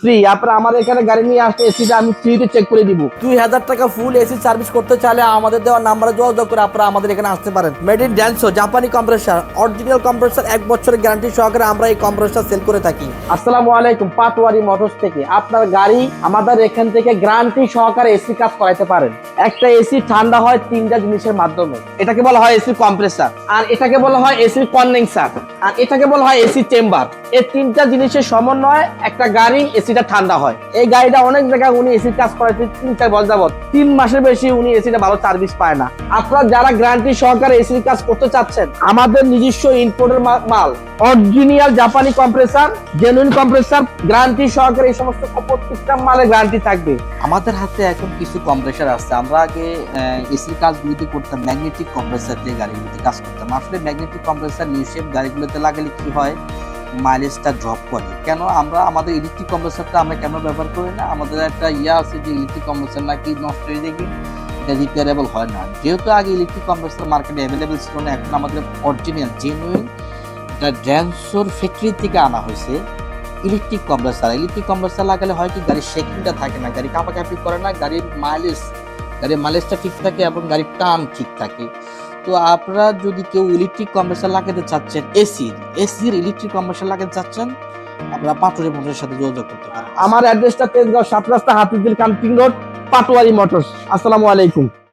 Free. আপনারা আমাদের এখানে গাড়ি নিয়ে আসলে এসিটা আমি ফ্রিতে চেক করে দিব। 2000 টাকা ফুল এসি সার্ভিস করতে চাইলে আমাদের দেওয়া নাম্বারে যোগাযোগ করে আপনারা আমাদের এখানে আসতে পারেন। মেড ইন ড্যান্সো জাপানি কম্প্রেসার, অরিজিনাল কম্প্রেসার, 1 বছরের গ্যারান্টি সহকারে আমরা এই কম্প্রেসার সেল করে থাকি। আসসালামু আলাইকুম, পাটোয়ারি মোটরস থেকে আপনার গাড়ি আমাদের এখান থেকে গ্যারান্টি সহকারে এসি কাজ করাতে পারেন। একটা এসি ঠান্ডা হয় তিনটা জিনিসের মাধ্যমে। এটাকে বলা হয় এসি কম্প্রেসার, আর এটাকে বলা হয় এসি কনডেন্সার, আর এটাকে বলা হয় এসি চেম্বার। এই তিনটা জিনিসের সমন্বয়ে একটা গাড়ি এসিটা ঠান্ডা হয়। এই গাড়িটা অনেক জায়গায় উনি এসির কাজ করাইতে 3-4 বছর যাবত, 3 মাসের বেশি উনি এসিটা ভালো সার্ভিস পায় না। আপনারা যারা গ্যারান্টি সহকারে এসির কাজ করতে চাচ্ছেন, আমাদের নিজস্ব ইম্পোর্টের মাল অরিজিনাল জাপানি কম্প্রেসার, জেনুইন কম্প্রেসার, গ্যারান্টি সহকারে এই সমস্ত প্রত্যেকটা মালের গ্যারান্টি থাকবে। আমাদের হাতে এখন কিছু কম্প্রেসার আছে। আমরা আগে এসির কাজগুলিতে করতাম ম্যাগনেটিক কম্প্রেসার দিয়ে গাড়িগুলিতে কাজ করতাম। আসলে ম্যাগনেটিক কম্প্রেসার নিউ শেপ গাড়িগুলোতে লাগালে কি হয়, মাইলেজটা ড্রপ করে। কেন আমরা আমাদের ইলেকট্রিক কম্প্রেসারটা আমরা কেন ব্যবহার করি না? আমাদের একটা আছে যে ইলেকট্রিক কম্প্রেসার নাকি নষ্ট হয়ে যায়, এটা রিপেয়ারেবল হয় না। যেহেতু আগে ইলেকট্রিক কম্প্রেসার মার্কেটে অ্যাভেলেবেল ছিল না, এখন আমাদের অরিজিনাল জেনুইন এটা ড্যান্সোর ফ্যাক্টরি থেকে আনা হয়েছে ইলেকট্রিক কম্প্রেসার। ইলেকট্রিক কম্প্রেসার লাগালে হয় কি, গাড়ির শেকিংটা থাকে না, গাড়ি কাঁপাকাঁপি করে না, গাড়ির মাইলেজটা ঠিক থাকে এবং গাড়ির টান ঠিক থাকে। তো আপনারা যদি কেউ ইলেকট্রিক কম্প্রেসার লাগাতে চাচ্ছেন, এসির ইলেকট্রিক কম্প্রেসার লাগাতে চাচ্ছেন, আপনারা পাটোয়ারি মোটরের সাথে যোগাযোগ করতে পারেন। আমার অ্যাড্রেসটা তেজগাঁও 7 রাস্তা হাতিঝিল কাম্পিং রোড, পাটোয়ারি মোটরস। আসসালামু আলাইকুম।